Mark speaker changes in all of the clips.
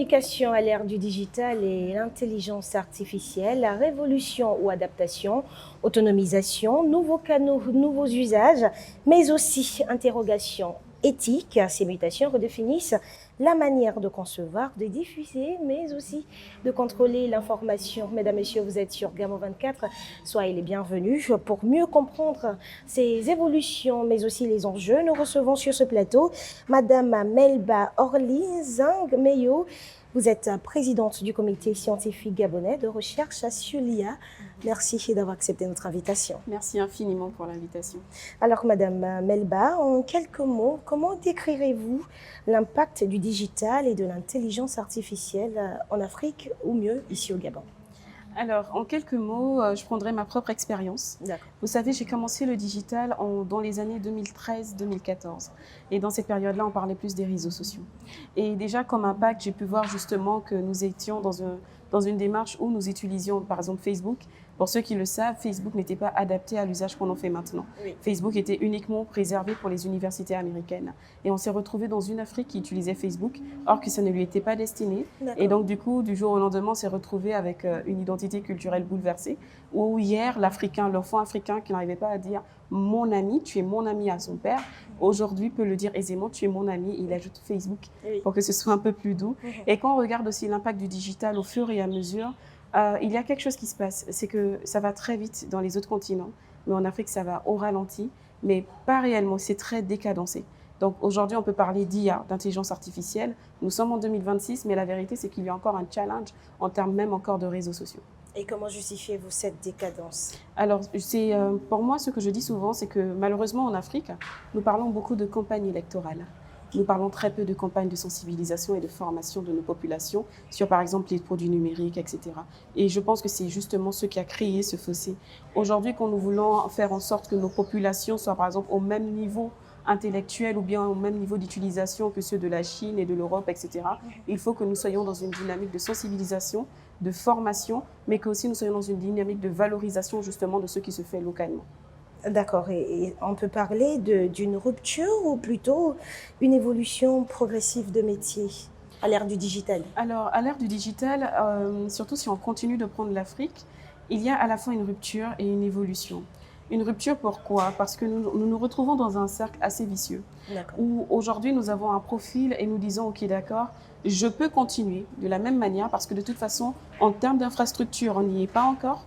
Speaker 1: communication à l'ère du digital et l'intelligence artificielle, la révolution ou adaptation, autonomisation, nouveaux canaux, nouveaux usages, mais aussi interrogations éthiques. Ces mutations redéfinissent la manière de concevoir, de diffuser, mais aussi de contrôler l'information. Mesdames, Messieurs, vous êtes sur Gamo 24, soyez les bienvenus. Pour mieux comprendre ces évolutions, mais aussi les enjeux, nous recevons sur ce plateau Madame Melba Orly Zing Meyo. Vous êtes présidente du comité scientifique gabonais de recherche à Sulia. Merci d'avoir accepté notre invitation.
Speaker 2: Merci infiniment pour l'invitation.
Speaker 1: Alors, Madame Melba, en quelques mots, comment décrirez-vous l'impact du digital et de l'intelligence artificielle en Afrique, ou mieux, ici au Gabon?
Speaker 2: Alors, en quelques mots, je prendrai ma propre expérience. Vous savez, j'ai commencé le digital dans les années 2013-2014. Et dans cette période-là, on parlait plus des réseaux sociaux. Et déjà, comme impact, j'ai pu voir justement que nous étions dans une démarche où nous utilisions, par exemple, Facebook. Pour ceux qui le savent, Facebook n'était pas adapté à l'usage qu'on en fait maintenant. Oui. Facebook était uniquement préservé pour les universités américaines. Et on s'est retrouvé dans une Afrique qui utilisait Facebook, or que ça ne lui était pas destiné. Et donc, du coup, du jour au lendemain, on s'est retrouvé avec une identité culturelle bouleversée, où hier, l'enfant africain qui n'arrivait pas à dire « mon ami », tu es mon ami à son père, aujourd'hui peut le dire aisément « tu es mon ami », il ajoute Facebook pour que ce soit un peu plus doux. Et quand on regarde aussi l'impact du digital au fur et à mesure, il y a quelque chose qui se passe, c'est que ça va très vite dans les autres continents, mais en Afrique, ça va au ralenti, mais pas réellement, c'est très décadencé. Donc aujourd'hui, on peut parler d'IA, d'intelligence artificielle. Nous sommes en 2026, mais la vérité, c'est qu'il y a encore un challenge en termes même encore de réseaux sociaux.
Speaker 1: Et comment justifiez-vous cette décadence?
Speaker 2: Alors, pour moi, ce que je dis souvent, c'est que malheureusement, en Afrique, nous parlons beaucoup de campagnes électorales. Nous parlons très peu de campagnes de sensibilisation et de formation de nos populations sur, par exemple, les produits numériques, etc. Et je pense que c'est justement ce qui a créé ce fossé. Aujourd'hui, quand nous voulons faire en sorte que nos populations soient, par exemple, au même niveau intellectuel ou bien au même niveau d'utilisation que ceux de la Chine et de l'Europe, etc., il faut que nous soyons dans une dynamique de sensibilisation, de formation, mais qu'aussi nous soyons dans une dynamique de valorisation, justement, de ce qui se fait localement.
Speaker 1: D'accord. Et on peut parler d'une rupture ou plutôt une évolution progressive de métier à l'ère du digital?
Speaker 2: Alors, à l'ère du digital, surtout si on continue de prendre l'Afrique, il y a à la fois une rupture et une évolution. Une rupture, pourquoi? Parce que nous nous retrouvons dans un cercle assez vicieux, où aujourd'hui nous avons un profil et nous disons « ok, d'accord, je peux continuer de la même manière parce que de toute façon, en termes d'infrastructure, on n'y est pas encore,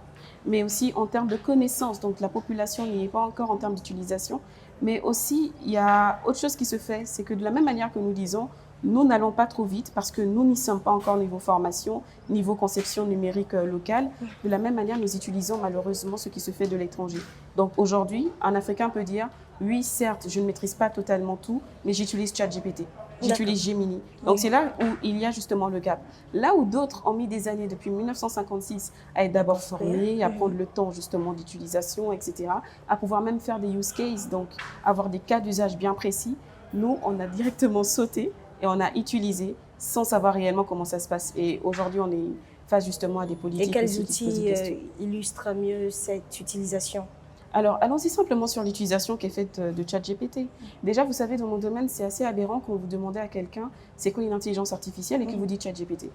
Speaker 2: mais aussi en termes de connaissances, donc la population n'y est pas encore en termes d'utilisation. Mais aussi, il y a autre chose qui se fait, c'est que de la même manière que nous disons, nous n'allons pas trop vite parce que nous n'y sommes pas encore niveau formation, niveau conception numérique locale. De la même manière, nous utilisons malheureusement ce qui se fait de l'étranger. Donc aujourd'hui, un Africain peut dire, oui, certes, je ne maîtrise pas totalement tout, mais j'utilise ChatGPT. J'utilise Gemini. Donc c'est là où il y a justement le gap. Là où d'autres ont mis des années depuis 1956 à être d'abord formés, à prendre le temps justement d'utilisation, etc., à pouvoir même faire des use cases, donc avoir des cas d'usage bien précis, nous, on a directement sauté et on a utilisé sans savoir réellement comment ça se passe. Et aujourd'hui, on est face justement à des politiques.
Speaker 1: Et quels outils illustrent mieux cette utilisation?
Speaker 2: Alors, allons-y simplement sur l'utilisation qui est faite de ChatGPT. Déjà, vous savez, dans mon domaine, c'est assez aberrant quand vous demandez à quelqu'un c'est quoi une intelligence artificielle et qu'il vous dit ChatGPT.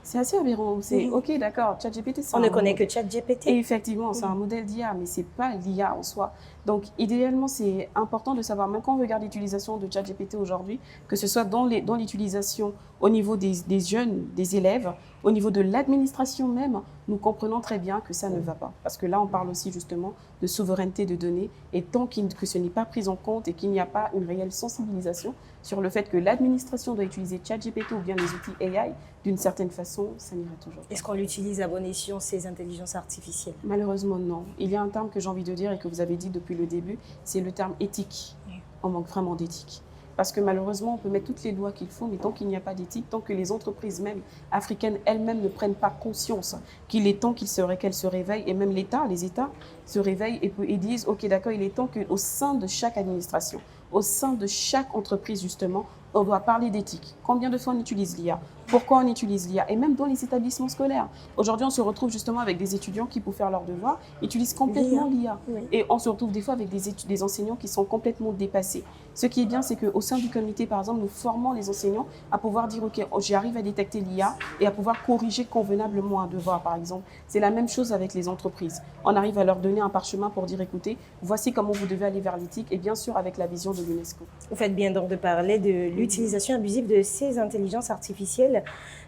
Speaker 2: C'est assez aberrant. C'est OK, d'accord, ChatGPT, c'est
Speaker 1: on ne connaît que ChatGPT.
Speaker 2: Et effectivement, c'est un modèle d'IA, mais ce n'est pas l'IA en soi. Donc, idéalement, c'est important de savoir, même quand on regarde l'utilisation de ChatGPT aujourd'hui, que ce soit dans l'utilisation au niveau des jeunes, des élèves, au niveau de l'administration même, nous comprenons très bien que ça ne va pas. Parce que là, on parle aussi justement de souveraineté de données. Et tant que ce n'est pas pris en compte et qu'il n'y a pas une réelle sensibilisation sur le fait que l'administration doit utiliser ChatGPT ou bien les outils AI, d'une certaine façon, ça n'ira toujours pas.
Speaker 1: Est-ce qu'on utilise à bon escient ces intelligences artificielles?
Speaker 2: Malheureusement, non. Il y a un terme que j'ai envie de dire et que vous avez dit depuis le début, c'est le terme éthique. On manque vraiment d'éthique. Parce que malheureusement, on peut mettre toutes les lois qu'il faut, mais tant qu'il n'y a pas d'éthique, tant que les entreprises même africaines elles-mêmes ne prennent pas conscience qu'il est temps qu'elles se réveillent, et même les États se réveillent et disent « Ok, d'accord, il est temps qu'au sein de chaque administration, au sein de chaque entreprise, justement, on doit parler d'éthique. Combien de fois on utilise l'IA? Pourquoi on utilise l'IA? Et même dans les établissements scolaires. Aujourd'hui, on se retrouve justement avec des étudiants qui, pour faire leurs devoirs, utilisent complètement l'IA.
Speaker 1: Oui.
Speaker 2: Et on se retrouve des fois avec des enseignants qui sont complètement dépassés. Ce qui est bien, c'est qu'au sein du comité, par exemple, nous formons les enseignants à pouvoir dire, OK, j'arrive à détecter l'IA et à pouvoir corriger convenablement un devoir, par exemple. C'est la même chose avec les entreprises. On arrive à leur donner un parchemin pour dire, écoutez, voici comment vous devez aller vers l'éthique et bien sûr avec la vision de l'UNESCO.
Speaker 1: Vous faites bien donc de parler de l'utilisation abusive de ces intelligences artificielles,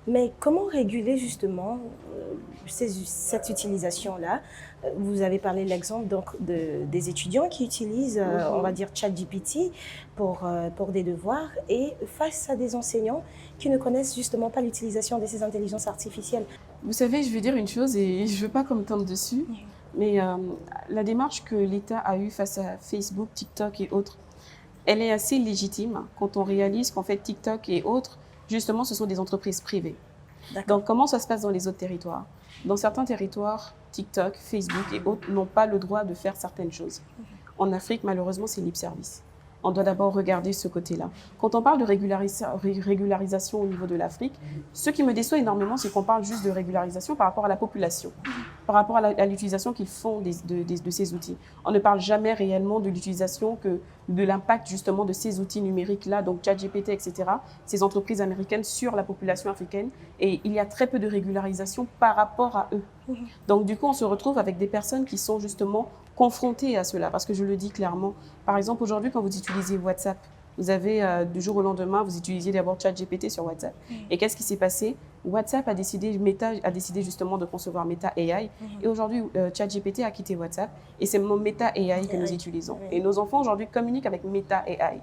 Speaker 1: mais comment réguler justement cette utilisation-là? Vous avez parlé de l'exemple des étudiants qui utilisent, on va dire, ChatGPT pour des devoirs et face à des enseignants qui ne connaissent justement pas l'utilisation de ces intelligences artificielles.
Speaker 2: Vous savez, je vais dire une chose et je ne veux pas qu'on me tombe dessus, mais la démarche que l'État a eue face à Facebook, TikTok et autres, elle est assez légitime quand on réalise qu'en fait TikTok et autres, justement, ce sont des entreprises privées. Donc, comment ça se passe dans les autres territoires? Dans certains territoires, TikTok, Facebook et autres n'ont pas le droit de faire certaines choses. En Afrique, malheureusement, c'est libre service. On doit d'abord regarder ce côté-là. Quand on parle de régularisation au niveau de l'Afrique, ce qui me déçoit énormément, c'est qu'on parle juste de régularisation par rapport à la population, par rapport à l'utilisation qu'ils font de ces outils. On ne parle jamais réellement de l'utilisation, de l'impact justement de ces outils numériques-là, donc ChatGPT, etc., ces entreprises américaines sur la population africaine. Et il y a très peu de régularisation par rapport à eux. Donc du coup, on se retrouve avec des personnes qui sont justement confrontées à cela, parce que je le dis clairement. Par exemple, aujourd'hui, quand vous utilisez WhatsApp, vous avez du jour au lendemain, vous utilisiez d'abord ChatGPT sur WhatsApp. Et qu'est-ce qui s'est passé? WhatsApp Meta a décidé justement de concevoir Meta AI. Et aujourd'hui, ChatGPT a quitté WhatsApp. Et c'est mon Meta AI que nous utilisons. Et nos enfants aujourd'hui communiquent avec Meta AI.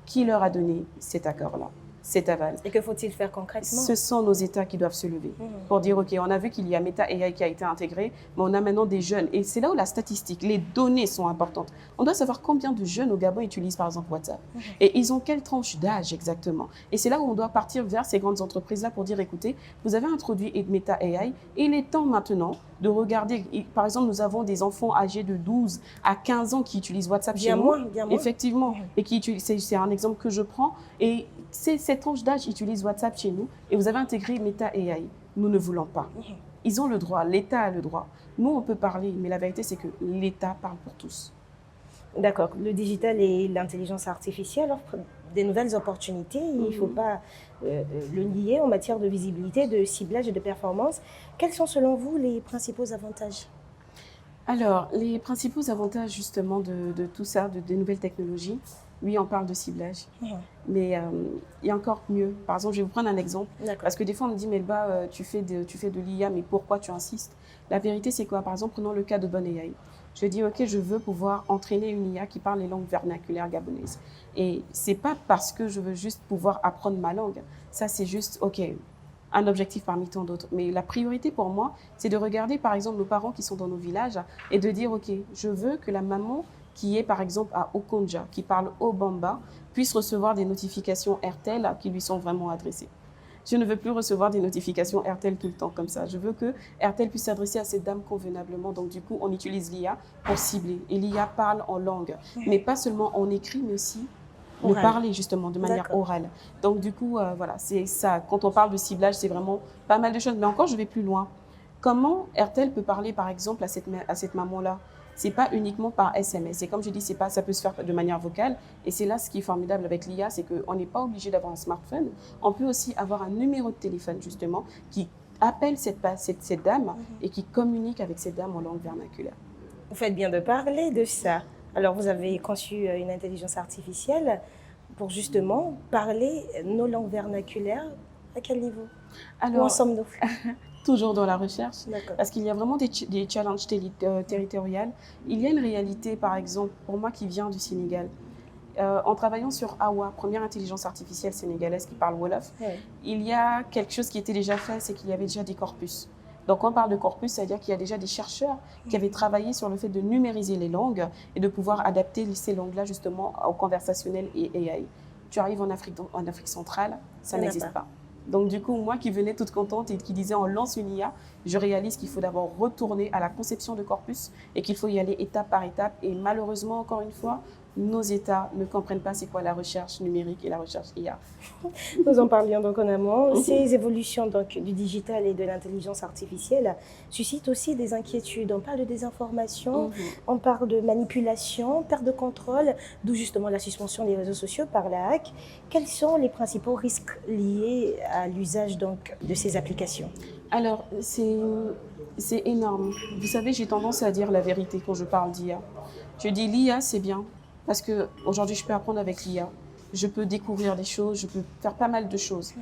Speaker 2: Qui leur a donné cet accord-là, cet aval?
Speaker 1: Et que faut-il faire concrètement?
Speaker 2: Ce sont nos États qui doivent se lever pour dire, OK, on a vu qu'il y a Meta AI qui a été intégré, mais on a maintenant des jeunes. Et c'est là où la statistique, les données sont importantes. On doit savoir combien de jeunes au Gabon utilisent par exemple WhatsApp. Et ils ont quelle tranche d'âge exactement? Et c'est là où on doit partir vers ces grandes entreprises-là pour dire, écoutez, vous avez introduit Meta AI, et il est temps maintenant de regarder. Par exemple, nous avons des enfants âgés de 12 à 15 ans qui utilisent WhatsApp chez nous.
Speaker 1: Bien moins.
Speaker 2: Effectivement. Et c'est un exemple que je prends. Et cette tranche d'âge utilise WhatsApp chez nous et vous avez intégré Meta AI. Nous ne voulons pas. Ils ont le droit, l'État a le droit. Nous, on peut parler, mais la vérité, c'est que l'État parle pour tous.
Speaker 1: D'accord. Le digital et l'intelligence artificielle offrent des nouvelles opportunités. Il ne faut pas le nier en matière de visibilité, de ciblage et de performance. Quels sont selon vous les principaux avantages?
Speaker 2: Alors, les principaux avantages justement de tout ça, des nouvelles technologies, oui, on parle de ciblage, mais il y a encore mieux. Par exemple, je vais vous prendre un exemple, parce que des fois on me dit, Melba, tu fais de l'IA, mais pourquoi tu insistes? La vérité, c'est quoi? Par exemple, prenons le cas de OpenAI. Je dis, OK, je veux pouvoir entraîner une IA qui parle les langues vernaculaires gabonaises. Et c'est pas parce que je veux juste pouvoir apprendre ma langue. Ça, c'est juste, OK, un objectif parmi tant d'autres. Mais la priorité pour moi, c'est de regarder, par exemple, nos parents qui sont dans nos villages et de dire, OK, je veux que la maman qui est, par exemple, à Okonja, qui parle au Bamba, puisse recevoir des notifications RTL qui lui sont vraiment adressées. Je ne veux plus recevoir des notifications RTL tout le temps comme ça. Je veux que RTL puisse s'adresser à cette dame convenablement. Donc, du coup, on utilise l'IA pour cibler. Et l'IA parle en langue, mais pas seulement en écrit, mais aussi le parler, justement, de manière orale. Donc, du coup, voilà, c'est ça. Quand on parle de ciblage, c'est vraiment pas mal de choses. Mais encore, je vais plus loin. Comment RTL peut parler, par exemple, à cette maman-là? C'est pas uniquement par SMS. Et comme je dis, ça peut se faire de manière vocale. Et c'est là ce qui est formidable avec l'IA, c'est qu'on n'est pas obligé d'avoir un smartphone. On peut aussi avoir un numéro de téléphone, justement, qui appelle cette dame et qui communique avec cette dame en langue vernaculaire.
Speaker 1: Vous faites bien de parler de ça. Alors, vous avez conçu une intelligence artificielle pour justement parler nos langues vernaculaires. À quel niveau? Où en sommes-nous?
Speaker 2: Toujours dans la recherche, parce qu'il y a vraiment des challenges territoriaux. Il y a une réalité, par exemple, pour moi qui vient du Sénégal, en travaillant sur Awa, première intelligence artificielle sénégalaise qui parle Wolof, il y a quelque chose qui était déjà fait, c'est qu'il y avait déjà des corpus. Donc quand on parle de corpus, c'est-à-dire qu'il y a déjà des chercheurs qui avaient travaillé sur le fait de numériser les langues et de pouvoir adapter ces langues-là justement au conversationnel et AI. Tu arrives en Afrique centrale, ça n'existe pas. Donc du coup, moi qui venais toute contente et qui disais on lance une IA, je réalise qu'il faut d'abord retourner à la conception de corpus et qu'il faut y aller étape par étape. Et malheureusement, encore une fois, nos États ne comprennent pas c'est quoi la recherche numérique et la recherche IA.
Speaker 1: Nous en parlions donc en amont. Ces évolutions donc, du digital et de l'intelligence artificielle suscitent aussi des inquiétudes. On parle de désinformation, on parle de manipulation, perte de contrôle, d'où justement la suspension des réseaux sociaux par la hack. Quels sont les principaux risques liés à l'usage donc de ces applications?
Speaker 2: Alors, c'est énorme. Vous savez, j'ai tendance à dire la vérité quand je parle d'IA. Je dis l'IA, c'est bien, parce qu'aujourd'hui, je peux apprendre avec l'IA. Je peux découvrir des choses, je peux faire pas mal de choses.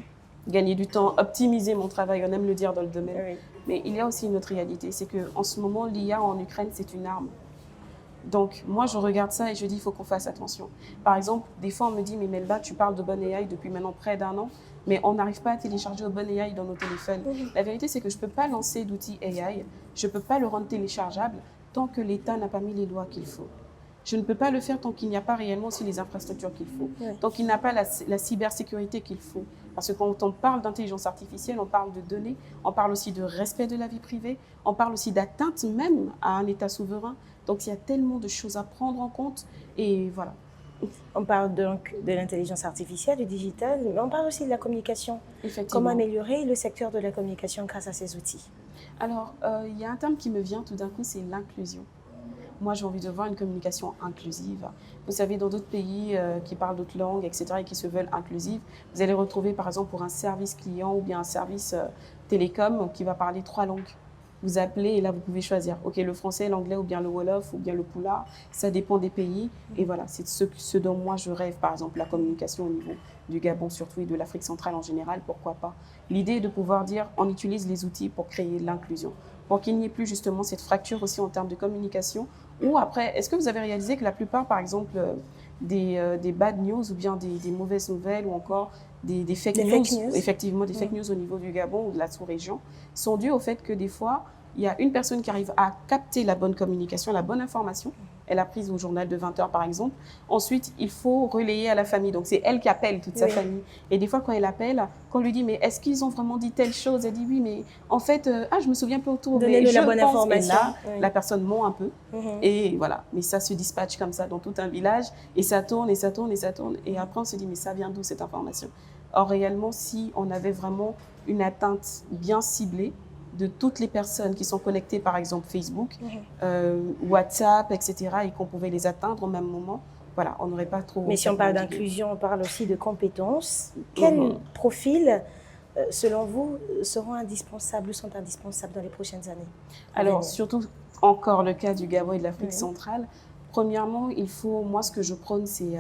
Speaker 2: Gagner du temps, optimiser mon travail, on aime le dire dans le domaine.
Speaker 1: Oui.
Speaker 2: Mais il y a aussi une autre réalité, c'est qu'en ce moment, l'IA en Ukraine, c'est une arme. Donc, moi, je regarde ça et je dis, il faut qu'on fasse attention. Par exemple, des fois, on me dit, mais Melba, tu parles d'OpenAI depuis maintenant près d'1 an, mais on n'arrive pas à télécharger OpenAI dans nos téléphones. La vérité, c'est que je ne peux pas lancer d'outils AI, je ne peux pas le rendre téléchargeable tant que l'État n'a pas mis les lois qu'il faut. Je ne peux pas le faire tant qu'il n'y a pas réellement aussi les infrastructures qu'il faut, tant qu'il n'a pas la cybersécurité qu'il faut. Parce que quand on parle d'intelligence artificielle, on parle de données, on parle aussi de respect de la vie privée, on parle aussi d'atteinte même à un État souverain. Donc, il y a tellement de choses à prendre en compte et voilà.
Speaker 1: On parle donc de l'intelligence artificielle, du digital, mais on parle aussi de la communication.
Speaker 2: Effectivement.
Speaker 1: Comment améliorer le secteur de la communication grâce à ces outils?
Speaker 2: Alors, il y a un terme qui me vient tout d'un coup, c'est l'inclusion. Moi, j'ai envie de voir une communication inclusive. Vous savez, dans d'autres pays qui parlent d'autres langues, etc., et qui se veulent inclusives, vous allez retrouver, par exemple, pour un service client ou bien un service télécom qui va parler 3 langues. Vous appelez et là, vous pouvez choisir. OK, le français, l'anglais ou bien le wolof ou bien le pula. Ça dépend des pays. Et voilà, c'est ce dont moi, je rêve, par exemple, la communication au niveau du Gabon surtout et de l'Afrique centrale en général. Pourquoi pas? L'idée est de pouvoir dire, on utilise les outils pour créer l'inclusion, pour qu'il n'y ait plus justement cette fracture aussi en termes de communication. Ou après, est-ce que vous avez réalisé que la plupart, par exemple, des bad news ou bien des mauvaises nouvelles ou encore des fake news, effectivement des fake news au niveau du Gabon ou de la sous-région, sont dues au fait que des fois, il y a une personne qui arrive à capter la bonne communication, la bonne information. Elle a prise au journal de 20 heures, par exemple. Ensuite, il faut relayer à la famille. Donc, c'est elle qui appelle toute sa famille. Et des fois, quand elle appelle, quand on lui dit, mais est-ce qu'ils ont vraiment dit telle chose? Elle dit oui, mais en fait, je me souviens pas autour.
Speaker 1: Donnez-le la bonne information.
Speaker 2: Et là, la personne ment un peu. Et voilà. Mais ça se dispatche comme ça dans tout un village. Et ça tourne, et ça tourne, et ça tourne. Et après, on se dit, mais ça vient d'où cette information? Or, réellement, si on avait vraiment une atteinte bien ciblée, de toutes les personnes qui sont connectées, par exemple Facebook, WhatsApp, etc., et qu'on pouvait les atteindre au même moment, voilà, on n'aurait pas trop...
Speaker 1: Mais si on parle d'inclusion, on parle aussi de compétences. Quels profils, selon vous, seront indispensables ou sont indispensables dans les prochaines années?
Speaker 2: Alors, surtout, encore le cas du Gabon et de l'Afrique centrale. Premièrement, il faut, moi, ce que je prône, c'est,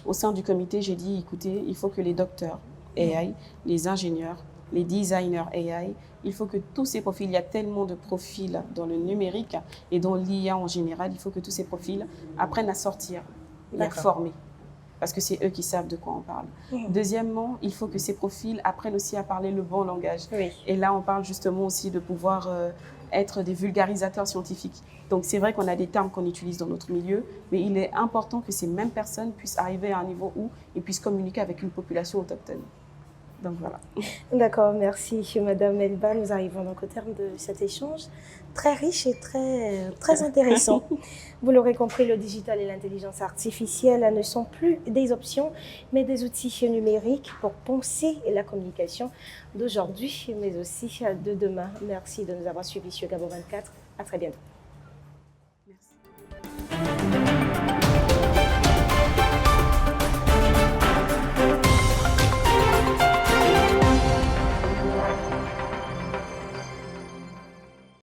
Speaker 2: au sein du comité, j'ai dit, écoutez, il faut que les docteurs AI, les ingénieurs, les designers AI, il faut que tous ces profils, il y a tellement de profils dans le numérique et dans l'IA en général, il faut que tous ces profils apprennent à sortir et à former, parce que c'est eux qui savent de quoi on parle. Deuxièmement, il faut que ces profils apprennent aussi à parler le bon langage. Et là, on parle justement aussi de pouvoir être des vulgarisateurs scientifiques. Donc, c'est vrai qu'on a des termes qu'on utilise dans notre milieu, mais il est important que ces mêmes personnes puissent arriver à un niveau où ils puissent communiquer avec une population autochtone. Donc voilà.
Speaker 1: D'accord, merci Madame Melba. Nous arrivons donc au terme de cet échange très riche et très intéressant. Vous l'aurez compris, le digital et l'intelligence artificielle ne sont plus des options, mais des outils numériques pour penser la communication d'aujourd'hui, mais aussi de demain. Merci de nous avoir suivis sur Gabon 24. À très bientôt.